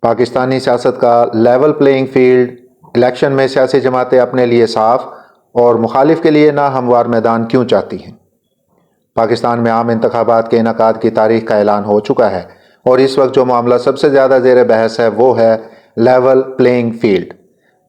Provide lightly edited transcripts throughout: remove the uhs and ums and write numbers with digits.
پاکستانی سیاست کا level playing field, election میں سیاسی جماعتیں اپنے لیے صاف اور مخالف کے لیے ناہموار میدان کیوں چاہتی ہیں؟ پاکستان میں عام انتخابات کے انعقاد کی تاریخ کا اعلان ہو چکا ہے اور اس وقت جو معاملہ سب سے زیادہ زیر بحث ہے وہ ہے لیول پلینگ فیلڈ۔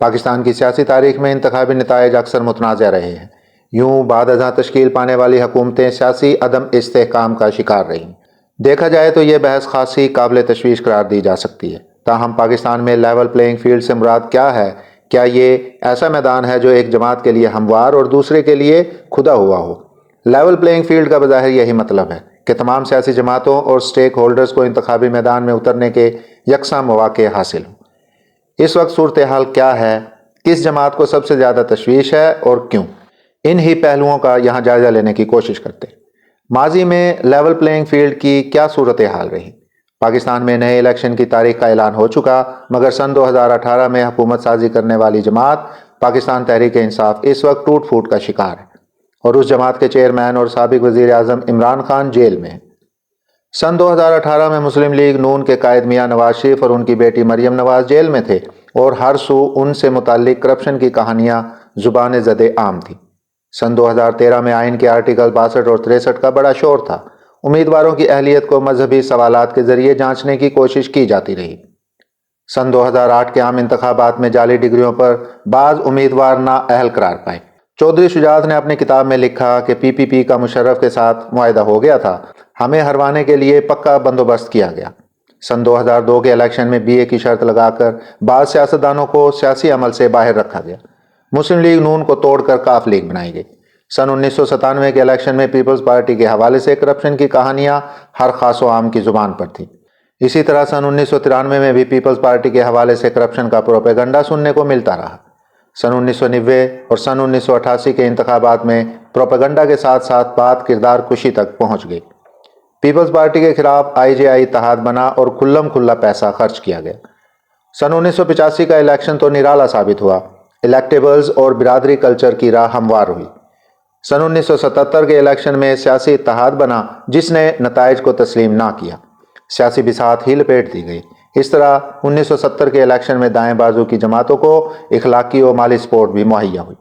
پاکستان کی سیاسی تاریخ میں انتخابی نتائج اکثر متنازع رہے ہیں۔ یوں بعد ازاں تشکیل پانے والی حکومتیں سیاسی عدم استحکام کا شکار رہیں۔ دیکھا جائے تو یہ بحث خاصی قابل تشویش قرار دی جا سکتی ہے۔ تاہم پاکستان میں لیول پلینگ فیلڈ سے مراد کیا ہے؟ کیا یہ ایسا میدان ہے جو ایک جماعت کے لیے ہموار اور دوسرے کے لیے کھدا ہوا ہو؟ لیول پلینگ فیلڈ کا بظاہر یہی مطلب ہے کہ تمام سیاسی جماعتوں اور سٹیک ہولڈرز کو انتخابی میدان میں اترنے کے یکساں مواقع حاصل ہوں۔ اس وقت صورتحال کیا ہے؟ کس جماعت کو سب سے زیادہ تشویش ہے اور کیوں؟ ان ہی پہلوؤں کا یہاں جائزہ لینے کی کوشش کرتے ہیں۔ ماضی میں لیول پلینگ فیلڈ کی کیا صورتحال رہی؟ پاکستان میں نئے الیکشن کی تاریخ کا اعلان ہو چکا، مگر سن 2018 میں حکومت سازی کرنے والی جماعت پاکستان تحریک انصاف اس وقت ٹوٹ پھوٹ کا شکار ہے اور اس جماعت کے چیئرمین اور سابق وزیر اعظم عمران خان جیل میں ہیں۔ سن 2018 میں مسلم لیگ نون کے قائد میاں نواز شریف اور ان کی بیٹی مریم نواز جیل میں تھے اور ہر سو ان سے متعلق کرپشن کی کہانیاں زبان زد عام تھیں۔ سن 2013 میں آئین کے آرٹیکل 62 اور 63 کا بڑا شور تھا۔ امیدواروں کی اہلیت کو مذہبی سوالات کے ذریعے جانچنے کی کوشش کی جاتی رہی۔ سن 2008 کے عام انتخابات میں جعلی ڈگریوں پر بعض امیدوار نااہل قرار پائے۔ چودھری شجاعت نے اپنی کتاب میں لکھا کہ PPP کا مشرف کے ساتھ معاہدہ ہو گیا تھا، ہمیں ہروانے کے لیے پکا بندوبست کیا گیا۔ سن 2002 کے الیکشن میں BA کی شرط لگا کر بعض سیاستدانوں کو سیاسی عمل سے باہر رکھا گیا۔ مسلم لیگ نون کو توڑ کر کاف لیگ بنائی گئی۔ سن 1997 کے الیکشن میں پیپلز پارٹی کے حوالے سے کرپشن کی کہانیاں ہر خاص و عام کی زبان پر تھی۔ اسی طرح سن 1993 میں بھی پیپلز پارٹی کے حوالے سے کرپشن کا پروپیگنڈا سننے کو ملتا رہا۔ سن 1990 اور سن 1988 کے انتخابات میں پروپیگنڈا کے ساتھ ساتھ بات کردار کشی تک پہنچ گئی۔ پیپلز پارٹی کے خلاف IJI اتحاد بنا اور کھلم کھلا پیسہ خرچ کیا گیا۔ سن 1985 کا الیکشن تو نرالا ثابت ہوا، الیکٹیبلز اور برادری کلچر کی راہ ہموار ہوئی۔ سن 1977 کے الیکشن میں سیاسی اتحاد بنا جس نے نتائج کو تسلیم نہ کیا، سیاسی بساط ہی لپیٹ دی گئی۔ اس طرح 1970 کے الیکشن میں دائیں بازو کی جماعتوں کو اخلاقی و مالی سپورٹ بھی مہیا ہوئی۔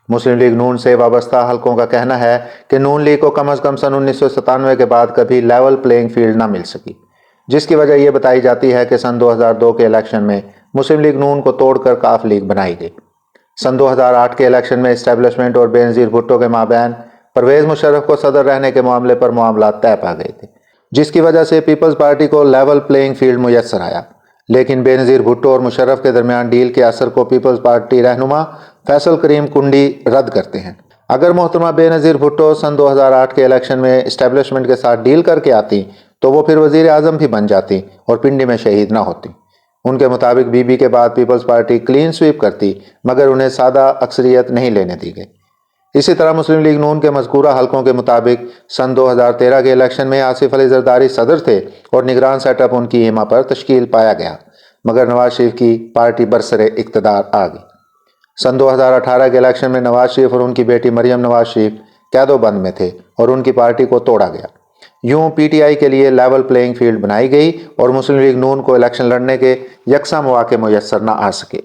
مسلم لیگ نون سے وابستہ حلقوں کا کہنا ہے کہ نون لیگ کو کم از کم سن 1997 کے بعد کبھی لیول پلینگ فیلڈ نہ مل سکی، جس کی وجہ یہ بتائی جاتی ہے کہ سن 2002 کے الیکشن میں مسلم لیگ نون کو توڑ کر کاف لیگ بنائی گئی۔ سن 2008 کے الیکشن میں اسٹیبلشمنٹ اور بے نظیر بھٹو کے مابین پرویز مشرف کو صدر رہنے کے معاملے پر معاملات طے پا گئے تھے، جس کی وجہ سے پیپلز پارٹی کو لیول پلینگ فیلڈ میسر آیا۔ لیکن بے نظیر بھٹو اور مشرف کے درمیان ڈیل کے اثر کو پیپلز پارٹی رہنما فیصل کریم کنڈی رد کرتے ہیں۔ اگر محترمہ بے نظیر بھٹو سن 2008 کے الیکشن میں اسٹیبلشمنٹ کے ساتھ ڈیل کر کے آتی تو وہ پھر وزیر اعظم بھی بن جاتی اور پنڈی میں شہید نہ ہوتی۔ ان کے مطابق BB کے بعد پیپلز پارٹی کلین سویپ کرتی، مگر انہیں سادہ اکثریت نہیں لینے دی گئی۔ اسی طرح مسلم لیگ نون کے مذکورہ حلقوں کے مطابق سن 2013 کے الیکشن میں آصف علی زرداری صدر تھے اور نگران سیٹ اپ ان کی حما پر تشکیل پایا گیا، مگر نواز شریف کی پارٹی برسر اقتدار آ گئی۔ سن 2018 کے الیکشن میں نواز شریف اور ان کی بیٹی مریم نواز شریف قید و بند میں تھے اور ان کی پارٹی کو توڑا گیا۔ یوں PTI کے لیے لیول پلینگ فیلڈ بنائی گئی اور مسلم لیگ نون کو الیکشن لڑنے کے یکساں مواقع میسر نہ آ سکے۔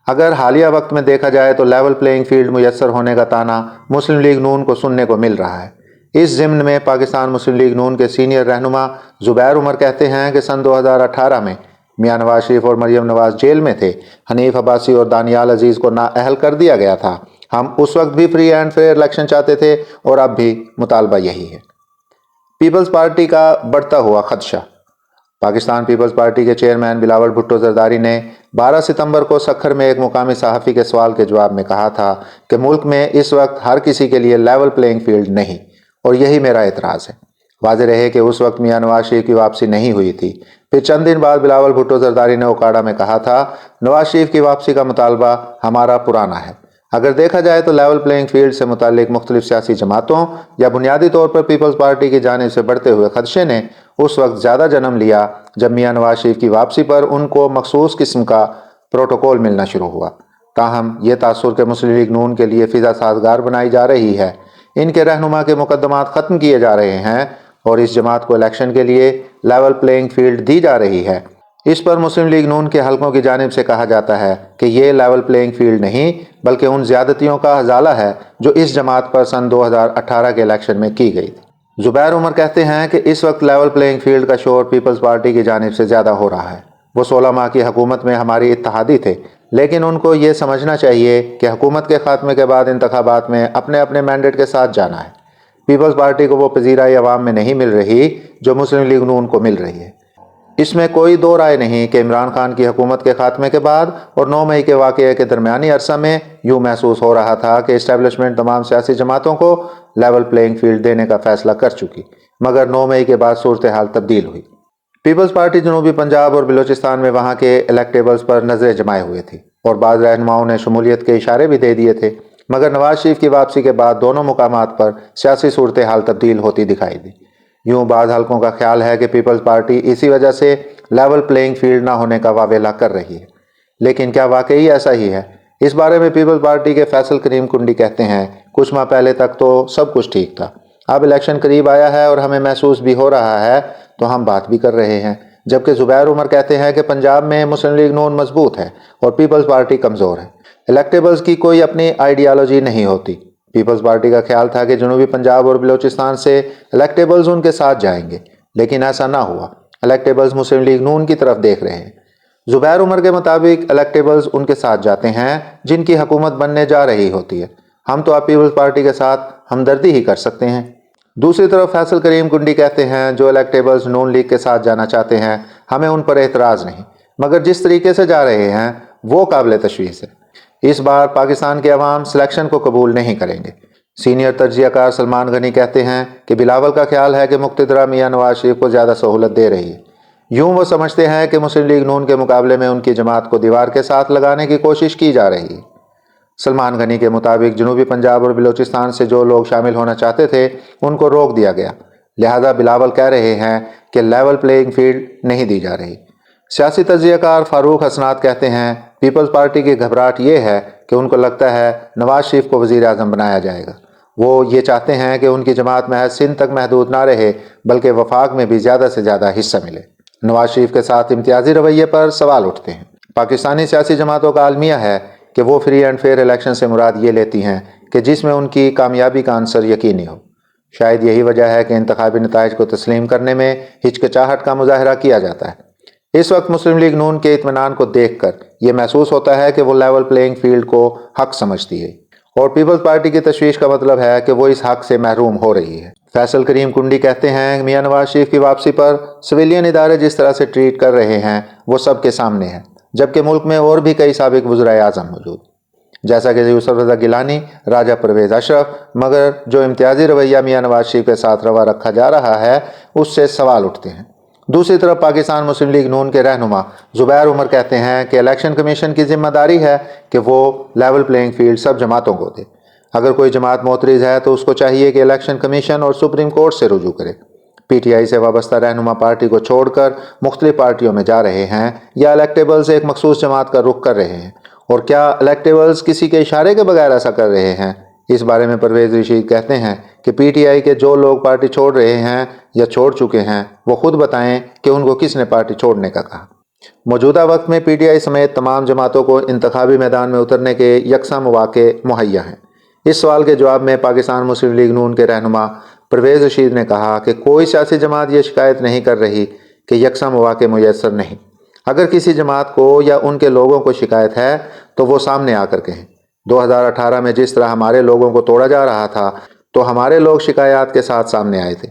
اگر حالیہ وقت میں دیکھا جائے تو لیول پلینگ فیلڈ میسر ہونے کا تانا مسلم لیگ نون کو سننے کو مل رہا ہے۔ اس ضمن میں پاکستان مسلم لیگ نون کے سینئر رہنما زبیر عمر کہتے ہیں کہ سن 2018 میں میاں نواز شریف اور مریم نواز جیل میں تھے، حنیف عباسی اور دانیال عزیز کو نااہل کر دیا گیا تھا۔ ہم اس وقت بھی فری اینڈ فیئر الیکشن چاہتے تھے اور اب بھی مطالبہ یہی ہے۔ پیپلز پارٹی کا بڑھتا ہوا خدشہ۔ پاکستان پیپلز پارٹی کے چیئرمین بلاول بھٹو زرداری نے 12 ستمبر کو سکھر میں ایک مقامی صحافی کے سوال کے جواب میں کہا تھا کہ ملک میں اس وقت ہر کسی کے لیے لیول پلینگ فیلڈ نہیں، اور یہی میرا اعتراض ہے۔ واضح رہے کہ اس وقت میاں نواز شریف کی واپسی نہیں ہوئی تھی۔ پھر چند دن بعد بلاول بھٹو زرداری نے اوکاڑا میں کہا تھا، نواز شریف کی واپسی کا مطالبہ ہمارا پرانا ہے۔ اگر دیکھا جائے تو لیول پلینگ فیلڈ سے متعلق مختلف سیاسی جماعتوں یا بنیادی طور پر پیپلز پارٹی کی جانب سے بڑھتے ہوئے خدشے نے اس وقت زیادہ جنم لیا جب میاں نواز شریف کی واپسی پر ان کو مخصوص قسم کا پروٹوکول ملنا شروع ہوا۔ تاہم یہ تاثر کہ مسلم لیگ نون کے لیے فضا سازگار بنائی جا رہی ہے، ان کے رہنما کے مقدمات ختم کیے جا رہے ہیں اور اس جماعت کو الیکشن کے لیے لیول پلینگ فیلڈ دی جا رہی ہے، اس پر مسلم لیگ نون کے حلقوں کی جانب سے کہا جاتا ہے کہ یہ لیول پلینگ فیلڈ نہیں بلکہ ان زیادتیوں کا ازالہ ہے جو اس جماعت پر سن 2018 کے الیکشن میں کی گئی تھی۔ زبیر عمر کہتے ہیں کہ اس وقت لیول پلینگ فیلڈ کا شور پیپلز پارٹی کی جانب سے زیادہ ہو رہا ہے۔ وہ 16 ماہ کی حکومت میں ہماری اتحادی تھے، لیکن ان کو یہ سمجھنا چاہیے کہ حکومت کے خاتمے کے بعد انتخابات میں اپنے اپنے مینڈیٹ کے ساتھ جانا ہے۔ پیپلز پارٹی کو وہ پذیرائی عوام میں نہیں مل رہی جو مسلم لیگ نون کو مل رہی ہے۔ اس میں کوئی دو رائے نہیں کہ عمران خان کی حکومت کے خاتمے کے بعد اور 9 مئی کے واقعے کے درمیانی عرصہ میں یوں محسوس ہو رہا تھا کہ اسٹیبلشمنٹ تمام سیاسی جماعتوں کو لیول پلینگ فیلڈ دینے کا فیصلہ کر چکی، مگر 9 مئی کے بعد صورتحال تبدیل ہوئی۔ پیپلز پارٹی جنوبی پنجاب اور بلوچستان میں وہاں کے الیکٹیبلز پر نظریں جمائے ہوئے تھی اور بعض رہنماؤں نے شمولیت کے اشارے بھی دے دیے تھے، مگر نواز شریف کی واپسی کے بعد دونوں مقامات پر سیاسی صورتحال تبدیل ہوتی دکھائی دی۔ یوں بعض حلقوں کا خیال ہے کہ پیپلز پارٹی اسی وجہ سے لیول پلینگ فیلڈ نہ ہونے کا واویلا کر رہی ہے، لیکن کیا واقعی ایسا ہی ہے؟ اس بارے میں پیپلز پارٹی کے فیصل کریم کنڈی کہتے ہیں، کچھ ماہ پہلے تک تو سب کچھ ٹھیک تھا، اب الیکشن قریب آیا ہے اور ہمیں محسوس بھی ہو رہا ہے تو ہم بات بھی کر رہے ہیں۔ جبکہ زبیر عمر کہتے ہیں کہ پنجاب میں مسلم لیگ نون مضبوط ہے اور پیپلز پارٹی کمزور ہے، الیکٹیبلز کی کوئی اپنی آئیڈیالوجی نہیں ہوتی۔ پیپلز پارٹی کا خیال تھا کہ جنوبی پنجاب اور بلوچستان سے الیکٹیبلز ان کے ساتھ جائیں گے، لیکن ایسا نہ ہوا۔ الیکٹیبلز مسلم لیگ نون کی طرف دیکھ رہے ہیں۔ زبیر عمر کے مطابق الیکٹیبلز ان کے ساتھ جاتے ہیں جن کی حکومت بننے جا رہی ہوتی ہے۔ ہم تو اب پیپلز پارٹی کے ساتھ ہمدردی ہی کر سکتے ہیں۔ دوسری طرف فیصل کریم کنڈی کہتے ہیں جو الیکٹیبلز نون لیگ کے ساتھ جانا چاہتے ہیں ہمیں ان پر اعتراض نہیں، مگر جس طریقے سے جا رہے ہیں وہ قابل تشویش ہے۔ اس بار پاکستان کے عوام سلیکشن کو قبول نہیں کریں گے۔ سینئر تجزیہ کار سلمان غنی کہتے ہیں کہ بلاول کا خیال ہے کہ مقتدرہ میاں نواز شریف کو زیادہ سہولت دے رہی ہے۔ یوں وہ سمجھتے ہیں کہ مسلم لیگ نون کے مقابلے میں ان کی جماعت کو دیوار کے ساتھ لگانے کی کوشش کی جا رہی ہے۔ سلمان غنی کے مطابق جنوبی پنجاب اور بلوچستان سے جو لوگ شامل ہونا چاہتے تھے ان کو روک دیا گیا، لہذا بلاول کہہ رہے ہیں کہ لیول پلینگ فیلڈ نہیں دی جا رہی۔ سیاسی تجزیہ کار فاروق حسنات کہتے ہیں پیپلز پارٹی کی گھبراہٹ یہ ہے کہ ان کو لگتا ہے نواز شریف کو وزیر اعظم بنایا جائے گا۔ وہ یہ چاہتے ہیں کہ ان کی جماعت محض سندھ تک محدود نہ رہے بلکہ وفاق میں بھی زیادہ سے زیادہ حصہ ملے۔ نواز شریف کے ساتھ امتیازی رویے پر سوال اٹھتے ہیں۔ پاکستانی سیاسی جماعتوں کا المیہ ہے کہ وہ فری اینڈ فیئر الیکشن سے مراد یہ لیتی ہیں کہ جس میں ان کی کامیابی کا عنصر یقینی ہو۔ شاید یہی وجہ ہے کہ انتخابی نتائج کو تسلیم کرنے میں ہچکچاہٹ کا مظاہرہ کیا جاتا ہے۔ اس وقت مسلم لیگ نون کے اطمینان کو دیکھ کر یہ محسوس ہوتا ہے کہ وہ لیول پلینگ فیلڈ کو حق سمجھتی ہے اور پیپلز پارٹی کی تشویش کا مطلب ہے کہ وہ اس حق سے محروم ہو رہی ہے۔ فیصل کریم کنڈی کہتے ہیں میاں نواز شریف کی واپسی پر سویلین ادارے جس طرح سے ٹریٹ کر رہے ہیں وہ سب کے سامنے ہے، جبکہ ملک میں اور بھی کئی سابق وزرائے اعظم موجود، جیسا کہ یوسف رضا گیلانی، راجہ پرویز اشرف، مگر جو امتیازی رویہ میاں نواز شریف کے ساتھ روا رکھا جا رہا ہے اس سے سوال اٹھتے ہیں۔ دوسری طرف پاکستان مسلم لیگ نون کے رہنما زبیر عمر کہتے ہیں کہ الیکشن کمیشن کی ذمہ داری ہے کہ وہ لیول پلینگ فیلڈ سب جماعتوں کو دے۔ اگر کوئی جماعت معترض ہے تو اس کو چاہیے کہ الیکشن کمیشن اور سپریم کورٹ سے رجوع کرے۔ پی ٹی آئی سے وابستہ رہنما پارٹی کو چھوڑ کر مختلف پارٹیوں میں جا رہے ہیں یا الیکٹیبلز ایک مخصوص جماعت کا رخ کر رہے ہیں، اور کیا الیکٹیبلز کسی کے اشارے کے بغیر ایسا کر رہے ہیں؟ اس بارے میں پرویز رشید کہتے ہیں کہ پی ٹی آئی کے جو لوگ پارٹی چھوڑ رہے ہیں یا چھوڑ چکے ہیں وہ خود بتائیں کہ ان کو کس نے پارٹی چھوڑنے کا کہا۔ موجودہ وقت میں پی ٹی آئی سمیت تمام جماعتوں کو انتخابی میدان میں اترنے کے یکساں مواقع مہیا ہیں۔ اس سوال کے جواب میں پاکستان مسلم لیگ نون کے رہنما پرویز رشید نے کہا کہ کوئی سیاسی جماعت یہ شکایت نہیں کر رہی کہ یکساں مواقع میسر نہیں۔ اگر کسی جماعت کو یا ان کے لوگوں کو شکایت ہے تو وہ سامنے آ کر کہیں۔ 2018 میں جس طرح ہمارے لوگوں کو توڑا جا رہا تھا تو ہمارے لوگ شکایات کے ساتھ سامنے آئے تھے۔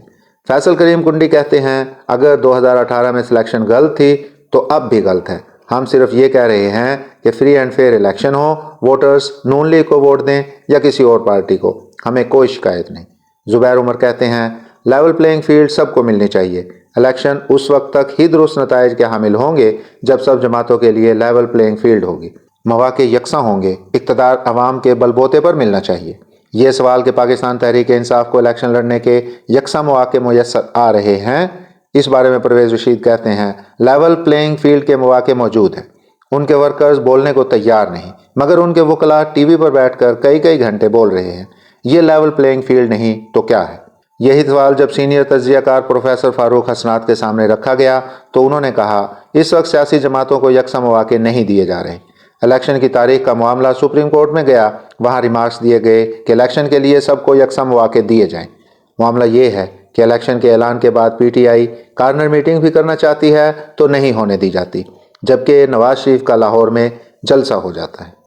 فیصل کریم کنڈی کہتے ہیں اگر 2018 میں سلیکشن غلط تھی تو اب بھی غلط ہے۔ ہم صرف یہ کہہ رہے ہیں کہ فری اینڈ فیئر الیکشن ہو، ووٹرز نون لیگ کو ووٹ دیں یا کسی اور پارٹی کو، ہمیں کوئی شکایت نہیں۔ زبیر عمر کہتے ہیں لیول پلینگ فیلڈ سب کو ملنی چاہیے۔ الیکشن اس وقت تک ہی درست نتائج کے حامل ہوں گے جب سب جماعتوں کے لیے لیول پلینگ فیلڈ ہوگی، مواقع یکساں ہوں گے، اقتدار عوام کے بل بوتے پر ملنا چاہیے۔ یہ سوال کہ پاکستان تحریک انصاف کو الیکشن لڑنے کے یکساں مواقع میسر آ رہے ہیں، اس بارے میں پرویز رشید کہتے ہیں لیول پلینگ فیلڈ کے مواقع موجود ہیں، ان کے ورکرز بولنے کو تیار نہیں، مگر ان کے وکلاء ٹی وی پر بیٹھ کر کئی گھنٹے بول رہے ہیں۔ یہ لیول پلینگ فیلڈ نہیں تو کیا ہے؟ یہی سوال جب سینئر تجزیہ کار پروفیسر فاروق حسنات کے سامنے رکھا گیا تو انہوں نے کہا اس وقت سیاسی جماعتوں کو یکساں مواقع نہیں دیے جا رہے۔ الیکشن کی تاریخ کا معاملہ سپریم کورٹ میں گیا، وہاں ریمارکس دیے گئے کہ الیکشن کے لیے سب کو یکساں مواقع دیے جائیں۔ معاملہ یہ ہے کہ الیکشن کے اعلان کے بعد P T I corner meeting بھی کرنا چاہتی ہے تو نہیں ہونے دی جاتی، جبکہ نواز شریف کا لاہور میں جلسہ ہو جاتا ہے۔